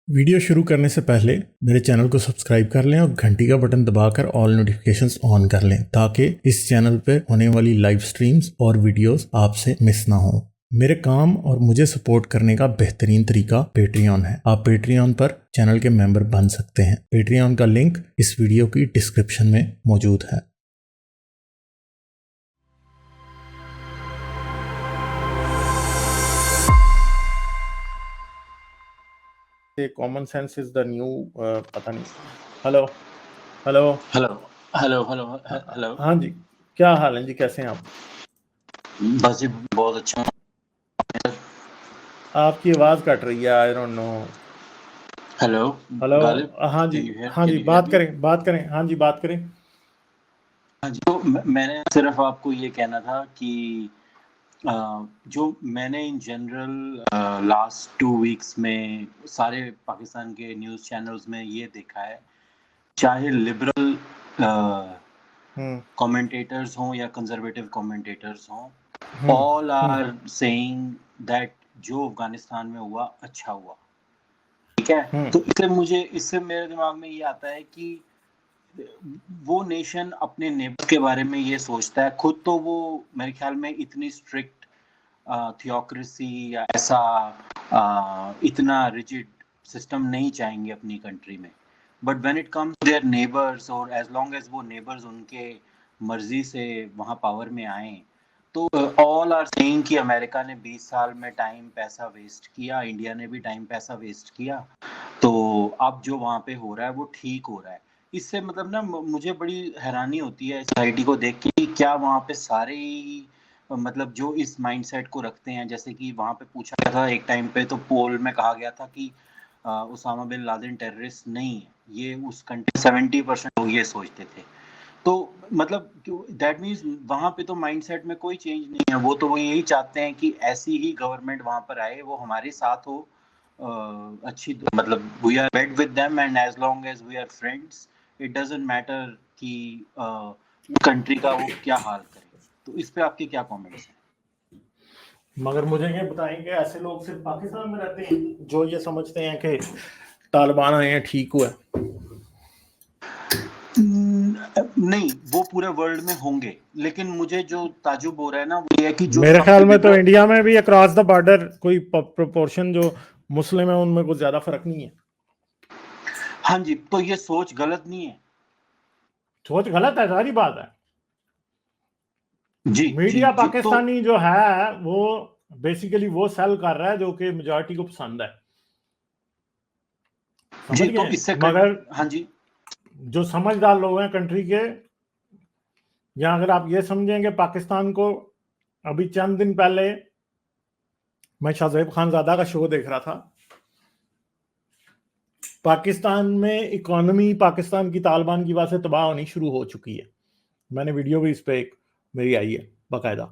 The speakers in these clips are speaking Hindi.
वीडियो शुरू करने से पहले मेरे चैनल को सब्सक्राइब कर लें और घंटी का बटन दबाकर ऑल नोटिफिकेशंस ऑन कर लें ताकि इस चैनल पर होने वाली लाइव स्ट्रीम्स और वीडियोस आपसे मिस ना हो। मेरे काम और मुझे सपोर्ट करने का बेहतरीन तरीका पेट्रियन है। आप पेट्रियन पर चैनल के मेंबर बन सकते हैं। पेट्रियन का लिंक इस वीडियो की डिस्क्रिप्शन में मौजूद है। Common sense is the new पता नहीं। Hello hello hello hello hello hello. हाँ जी, क्या हाल है जी, कैसे हैं आप? बस जी बहुत अच्छा हूँ। आपकी आवाज कट रही है, I don't know. Hello hello Ghalib, हाँ जी, हाँ जी, बात करें हाँ जी, बात करें। हाँ जी, तो मैंने सिर्फ आपको ये कहना था कि जो मैंने इन जनरल लास्ट 2 वीक्स में सारे पाकिस्तान के न्यूज़ चैनल्स में ये देखा है, चाहे लिबरल कमेंटेटर्स हों या कंजर्वेटिव कमेंटेटर्स हों, ऑल आर सेइंग दैट जो अफगानिस्तान में हुआ अच्छा हुआ। ठीक है, तो इससे मेरे दिमाग में ये आता है कि वो नेशन अपने नेबर के बारे में ये सोचता है। खुद तो वो मेरे ख्याल में इतनी स्ट्रिक्ट थियोक्रेसी या ऐसा इतना रिजिड सिस्टम नहीं चाहेंगे अपनी कंट्री में, but when it comes to their neighbours और एज लॉन्ग एज वो नेबर्स उनके मर्जी से वहाँ पावर में आए, तो ऑल आर सेइंग कि अमेरिका ने 20 साल में टाइम पैसा वेस्ट किया, इंडिया ने भी टाइम पैसा वेस्ट किया, तो अब जो वहाँ पे हो रहा है वो ठीक हो रहा है। इससे मतलब ना मुझे बड़ी हैरानी होती है सोसाइटी को देख के कि क्या वहाँ पे सारे ही मतलब जो इस माइंडसेट को रखते हैं, जैसे कि वहाँ पे पूछा गया था एक टाइम पे, तो पोल में कहा गया था कि उसामा बिन लादेन टेररिस्ट नहीं है, ये उस कंट्री 70% लोग ये सोचते थे। तो मतलब दैट मीन्स वहाँ पे तो माइंडसेट में कोई चेंज नहीं है। वो यही चाहते हैं कि ऐसी ही गवर्नमेंट वहाँ पर आए, वो हमारे साथ हो, अच्छी मतलब we are bed with them and as long as we are friends it doesn't matter कि कंट्री का वो क्या हाल करे। तो इस पे आपके क्या कमेंट्स हैं? मगर मुझे ये बताएंगे, ऐसे लोग सिर्फ पाकिस्तान में रहते हैं जो ये समझते हैं कि तालिबान आए हैं ठीक हुआ? नहीं, वो पूरे वर्ल्ड में होंगे, लेकिन मुझे जो ताजुब हो रहा है ना वो ये है कि जो मेरे ख्याल में तो लिबरल, इंडिया में भी अक्रॉस द बॉर्डर कोई प्रोपोर्शन जो मुस्लिम है उनमें कुछ ज्यादा फर्क नहीं है। हाँ जी, तो ये सोच गलत नहीं है। सोच गलत है, सारी बात है। जी मीडिया जी तो पाकिस्तानी जो है वो बेसिकली वो सेल कर रहा है जो कि मेजॉरिटी को पसंद है, समझ जी तो गए? इससे मगर हाँ जी जो समझदार लोग हैं कंट्री के, या अगर आप ये समझेंगे पाकिस्तान को, अभी चंद दिन पहले मैं शाहजेब खानजादा का शो देख रहा था। पाकिस्तान में इकोनॉमी पाकिस्तान की तालिबान की वजह से तबाह होनी शुरू हो चुकी है। मैंने वीडियो भी इस पे एक मेरी आई है बाकायदा।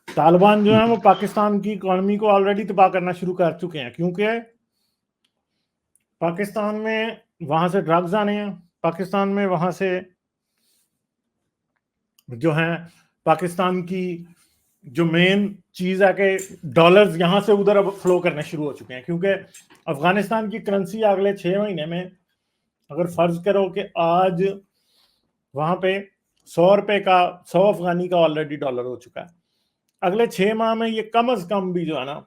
तालिबान जो है वो पाकिस्तान की इकोनॉमी को ऑलरेडी तबाह करना शुरू कर चुके हैं, क्योंकि पाकिस्तान में वहां से ड्रग्स आने हैं, पाकिस्तान में वहां से जो है पाकिस्तान की जो मेन चीज है कि डॉलर्स यहां से उधर अब फ्लो करने शुरू हो चुके हैं, क्योंकि अफगानिस्तान की करेंसी अगले 6 महीने में, अगर फर्ज करो कि आज वहां पे 100 रुपए का 100 अफगानी का ऑलरेडी डॉलर हो चुका है, अगले 6 माह में ये कम अज कम भी जो है ना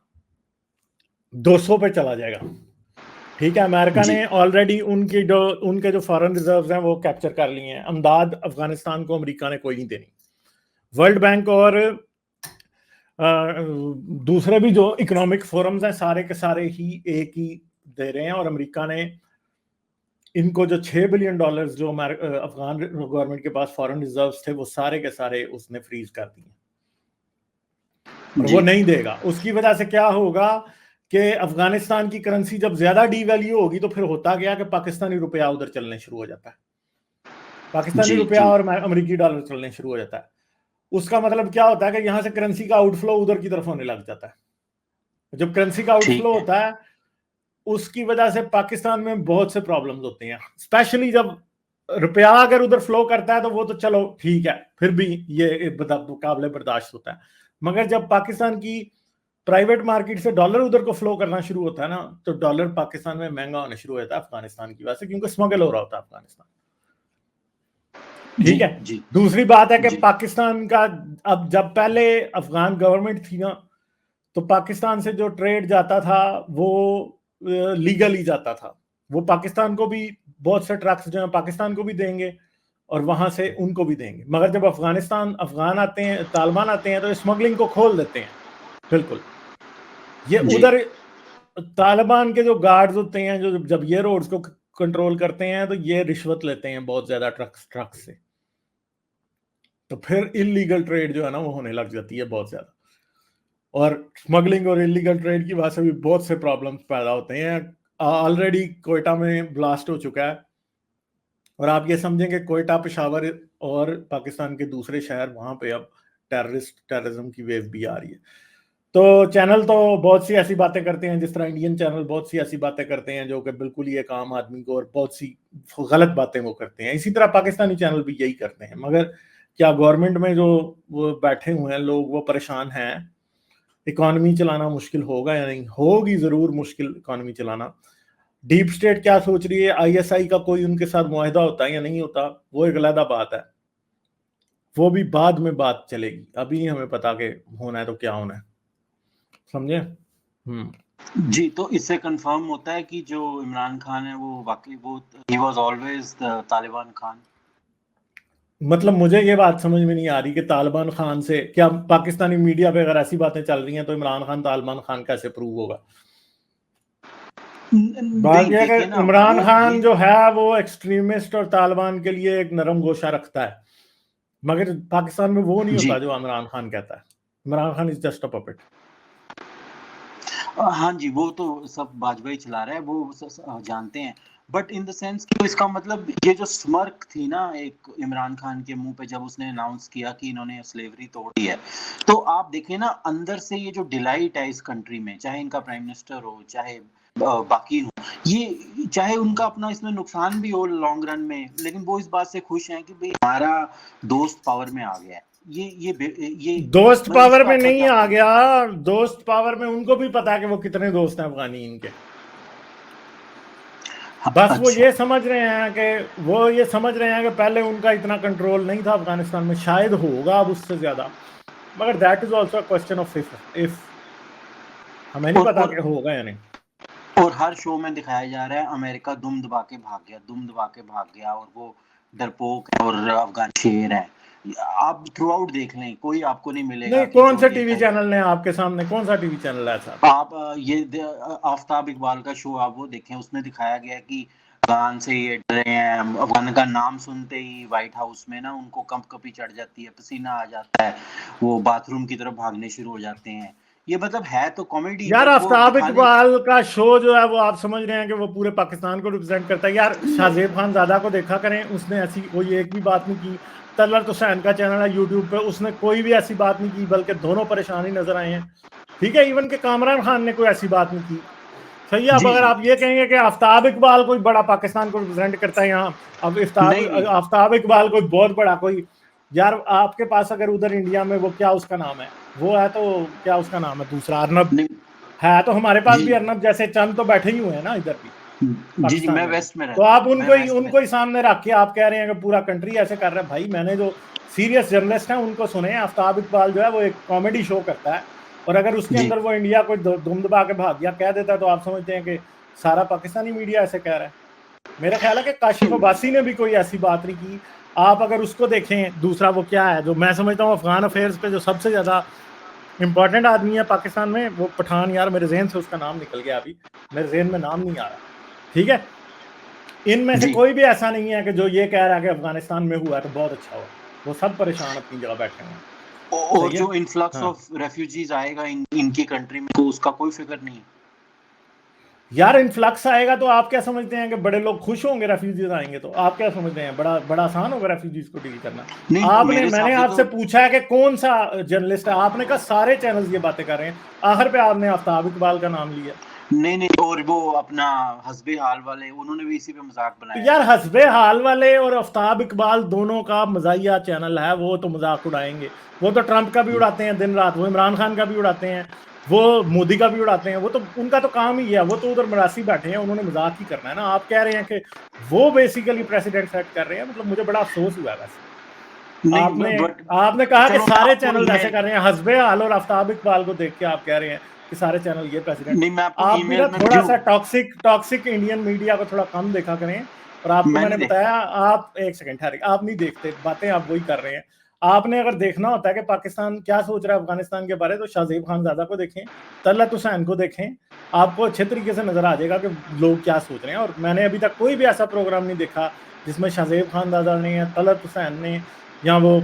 200 पे चला जाएगा। ठीक है, अमेरिका जी ने ऑलरेडी उनके जो फॉरेन रिजर्व्स हैं वो कैप्चर कर लिए हैं। अमदाद अफगानिस्तान को अमेरिका ने कोई नहीं देनी। वर्ल्ड बैंक और दूसरे भी जो इकोनॉमिक फोरम्स हैं सारे के सारे ही एक ही दे रहे हैं, और अमेरिका ने इनको जो $6 बिलियन जो अफगान गवर्नमेंट के पास फॉरेन रिजर्व्स थे वो सारे के सारे उसने फ्रीज कर दिए, और वो नहीं देगा। उसकी वजह से क्या होगा कि अफगानिस्तान की करेंसी जब ज्यादा डीवैल्यू होगी तो फिर होता गया कि पाकिस्तानी रुपया उधर चलने शुरू हो जाता है, पाकिस्तानी जी रुपया जी और अमेरिकी डॉलर चलने शुरू हो जाता है। उसका मतलब क्या होता है कि यहां से करेंसी का आउटफ्लो उधर की तरफ होने लग जाता है। जब करेंसी का ठीक आउटफ्लो है। होता है उसकी वजह से पाकिस्तान में बहुत से प्रॉब्लम्स होते हैं, स्पेशली जब रुपया अगर उधर फ्लो करता है तो वो तो चलो ठीक है, फिर भी ये काबिल बर्दाश्त होता है। मगर जब पाकिस्तान की प्राइवेट मार्केट से डॉलर उधर को फ्लो करना शुरू होता है ना, तो डॉलर पाकिस्तान में महंगा होना शुरू होता है अफगानिस्तान की वजह से, क्योंकि स्मगल हो रहा होता है अफगानिस्तान। ठीक है। जी दूसरी बात है कि जी पाकिस्तान का, अब जब पहले अफगान गवर्नमेंट थी ना, तो पाकिस्तान से जो ट्रेड जाता था वो लीगली जाता था। वो पाकिस्तान को भी बहुत से ट्रक्स जो है पाकिस्तान को भी देंगे और वहां से उनको भी देंगे। मगर जब अफगान आते हैं, तालिबान आते हैं, तो स्मगलिंग को खोल देते हैं बिल्कुल। ये जी उधर तालिबान के जो गार्ड्स होते हैं, जो जब ये रोड्स को कंट्रोल करते हैं, तो ये रिश्वत लेते हैं बहुत ज्यादा ट्रक से, तो फिर इलीगल ट्रेड जो है ना वो होने लग जाती है बहुत ज्यादा। और स्मगलिंग और इलीगल ट्रेड की वजह से भी बहुत से प्रॉब्लम्स पैदा होते हैं। ऑलरेडी कोयटा में ब्लास्ट हो चुका है, और आप ये समझेंगे कोयटा, पेशावर और पाकिस्तान के दूसरे शहर, वहां पे अब टेररिज्म की वेव भी आ रही है। तो चैनल तो बहुत सी ऐसी बातें करते हैं, जिस तरह इंडियन चैनल बहुत सी ऐसी बातें करते हैं जो कि बिल्कुल ही एक आम आदमी को, और बहुत सी गलत बातें वो करते हैं। इसी तरह पाकिस्तानी चैनल भी यही करते हैं। मगर क्या गवर्नमेंट में जो वो बैठे हुए हैं लोग, वो परेशान हैं? इकोनॉमी चलाना मुश्किल होगा या नहीं? होगी जरूर मुश्किल इकोनॉमी चलाना। डीप स्टेट क्या सोच रही है, आईएसआई का कोई उनके साथ मुआहिदा होता है या नहीं होता, वो एक अलग बात है। वो भी बाद में बात चलेगी, अभी हमें पता के होना है तो क्या होना है, समझे? जी। तो इससे कंफर्म होता है कि जो इमरान खान है वो वाकई वो he was always Taliban Khan. मतलब मुझे ये बात समझ में नहीं आ रही कि तालिबान खान से क्या, पाकिस्तानी मीडिया पे अगर ऐसी बातें चल रही हैं तो इमरान खान तालिबान खान कैसे प्रूव होगा? बात यह है कि इमरान खान जो है वो एक्सट्रीमिस्ट और तालिबान के लिए एक नरम गोशा रखता है, मगर पाकिस्तान में वो नहीं होता जो इमरान खान कहता है। Imran Khan is just a puppet. हाँ जी, वो तो सब बाजवा चला रहा है, वो जानते हैं। बट इन द सेंस कि इसका मतलब ये जो स्मर्क थी ना एक इमरान खान के मुंह पे जब उसने अनाउंस किया कि इन्होंने स्लेवरी तोड़ी है, तो आप देखें ना अंदर से ये जो डिलाइट है इस कंट्री में, चाहे इनका प्राइम मिनिस्टर हो, चाहे बाकी हो, ये चाहे उनका अपना इसमें नुकसान भी हो लॉन्ग रन में, लेकिन वो इस बात से खुश हैं कि भाई हमारा दोस्त पावर में आ गया है। ये दोस्त पावर में नहीं आ गया, दोस्त पावर में उनको भी पता है कि वो कितने दोस्त हैं अफगानी इनके। बस अच्छा। वो ये समझ रहे हैं कि पहले उनका इतना कंट्रोल नहीं था अफगानिस्तान में, शायद होगा अब उससे ज्यादा, मगर that is also a question of if. हमें नहीं पता कि होगा या नहीं। और हर शो में दिखाया जा रहा है अमेरिका दुम दबा के भाग गया और वो डरपोक है और अफगान शेर है। आप थ्रू आउट देख लें, कोई आपको नहीं मिलेगा। नहीं, कौन सा टीवी चैनल ने आपके सामने, कौन सा टीवी चैनल है साहब? आप ये आफ्ताब इकबाल का शो आप वो देखें, उसमें दिखाया गया कि अफगान से ये डरे हैं, अफगान का नाम सुनते ही व्हाइट हाउस में ना उनको कंपकपी चढ़ जाती है, पसीना आ जाता है, वो बाथरूम की तरफ भागने शुरू हो जाते हैं। ये मतलब है तो कॉमेडी यार। आफ्ताब इकबाल का शो जो है वो आप समझ रहे हैं कि वो पूरे पाकिस्तान को रिप्रेजेंट करता है। यार शाहजेब खान ज़ादा को देखा करें, उसने ऐसी कोई एक भी बात नहीं की। तलत हुसैन का चैनल है यूट्यूब पे, उसने कोई भी ऐसी बात नहीं की, बल्कि दोनों परेशान ही नजर आए हैं। ठीक है, इवन के कामरान खान ने कोई ऐसी बात नहीं की। सही है। अब अगर आप ये कहेंगे कि आफ्ताब इकबाल कोई बड़ा पाकिस्तान को रिप्रेजेंट करता है यहाँ, अब आफ्ताब इकबाल कोई बहुत बड़ा कोई, यार आपके पास अगर उधर इंडिया में वो क्या उसका नाम है, वो है तो क्या उसका नाम है दूसरा, अर्नब है, तो हमारे पास भी अर्नब जैसे चंद तो बैठे ही हुए हैं ना इधर भी। जी, मैं वेस्ट में रहता हूं। तो आप उनको ही सामने रख के आप कह रहे हैं कि पूरा कंट्री ऐसे कर रहा है। भाई मैंने जो सीरियस जर्नलिस्ट हैं उनको सुने, आफ्ताब इकबाल जो है वो एक कॉमेडी शो करता है, और अगर उसके अंदर वो इंडिया को धूम दबा के भाग गया कह देता है, तो आप समझते हैं कि सारा पाकिस्तानी मीडिया ऐसे कह रहा है। मेरा ख्याल है कि काशिफ अब्बासी ने भी कोई ऐसी बात नहीं की। आप अगर उसको देखें, दूसरा वो क्या है जो मैं समझता हूँ अफगान अफेयर्स पे जो सबसे ज्यादा इंपॉर्टेंट आदमी है पाकिस्तान में, वो पठान, यार मेरे जहन से उसका नाम निकल गया, अभी मेरे जहन में नाम नहीं आ रहा। ठीक है, इनमें से कोई भी ऐसा नहीं है कि जो ये कह रहा है कि अफगानिस्तान में हुआ तो बहुत अच्छा हुआ। वो सब परेशान अपनी जगह बैठे हैं। और जो इन्फ्लक्स ऑफ रेफ्यूजीज आएगा इनकी कंट्री में, तो उसका कोई फिक्र नहीं है। यार इन्फ्लक्स आएगा तो आप क्या समझते हैं कि बड़े लोग खुश होंगे रेफ्यूजीज आएंगे? तो आप क्या समझते हैं बड़ा आसान होगा रेफ्यूजीज को डील करना? मैंने आपसे पूछा है कि कौन सा जर्नलिस्ट है, आपने कहा सारे चैनल्स ये बातें कर रहे हैं, आखिर पे आपने आफ्ताब इकबाल का नाम लिया। नहीं, और वो अपना हस्बे हाल वाले, उन्होंने भी इसी पे मजाक बनाया। यार हस्बे हाल वाले और आफ्ताब इकबाल दोनों का मजाहिया चैनल है, वो तो मजाक उड़ाएंगे। वो तो ट्रंप का भी उड़ाते हैं दिन रात, वो इमरान खान का भी उड़ाते हैं, वो मोदी का भी उड़ाते हैं, वो तो उनका तो काम ही है, वो तो उधर मरासी बैठे हैं, उन्होंने मजाक ही करना है ना। आप कह रहे हैं कि वो बेसिकली प्रेसिडेंट सेट कर रहे हैं, मतलब मुझे बड़ा अफसोस हुआ वैसे। आपने कहा कि सारे चैनल ऐसे कर रहे हैं, हस्बे हाल और आफ्ताब इकबाल को देख के आप कह रहे हैं कि सारे चैनल ये प्रेसिडेंट। आप भी ना थोड़ा सा टॉक्सिक इंडियन मीडिया को थोड़ा कम देखा करें। और आपको मैंने बताया, आप एक सेकंड ठहरे, आप नहीं देखते, बातें आप वही कर रहे हैं। आपने अगर देखना होता है कि पाकिस्तान क्या सोच रहा है अफगानिस्तान के बारे में, तो शाहजेब खानजादा को देखें, तलत हुसैन को देखें, आपको अच्छे तरीके से नजर आ जाएगा कि लोग क्या सोच रहे हैं। और मैंने अभी तक कोई भी ऐसा प्रोग्राम नहीं देखा जिसमें शाहजेब खानजादा ने या तलत हुसैन ने या वो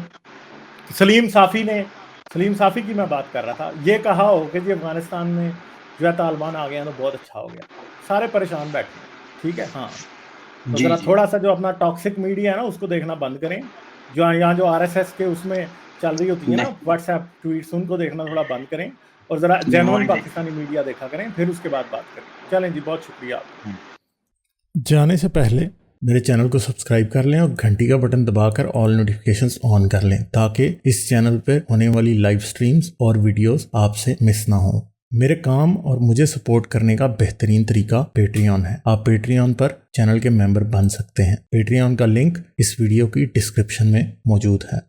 सलीम साफी की मैं बात कर रहा था, ये कहा हो कि जी अफगानिस्तान में जो है तालिबान आ गया तो बहुत अच्छा हो गया। सारे परेशान बैठे, ठीक है। हाँ, तो जरा थोड़ा सा जो अपना टॉक्सिक मीडिया है ना उसको देखना बंद करें। जो यहाँ जो आरएसएस के उसमें चल रही होती है ना व्हाट्सएप ट्वीट्स, उनको देखना थोड़ा बंद करें और जरा जेन्युइन पाकिस्तानी मीडिया देखा करें, फिर उसके बाद बात करें। चलें जी, बहुत शुक्रिया। जाने से पहले मेरे चैनल को सब्सक्राइब कर लें और घंटी का बटन दबाकर ऑल नोटिफिकेशंस ऑन कर लें, ताकि इस चैनल पर होने वाली लाइव स्ट्रीम्स और वीडियोस आपसे मिस ना हो। मेरे काम और मुझे सपोर्ट करने का बेहतरीन तरीका पेट्रियन है। आप पेट्रियन पर चैनल के मेंबर बन सकते हैं। पेट्रियन का लिंक इस वीडियो की डिस्क्रिप्शन में मौजूद है।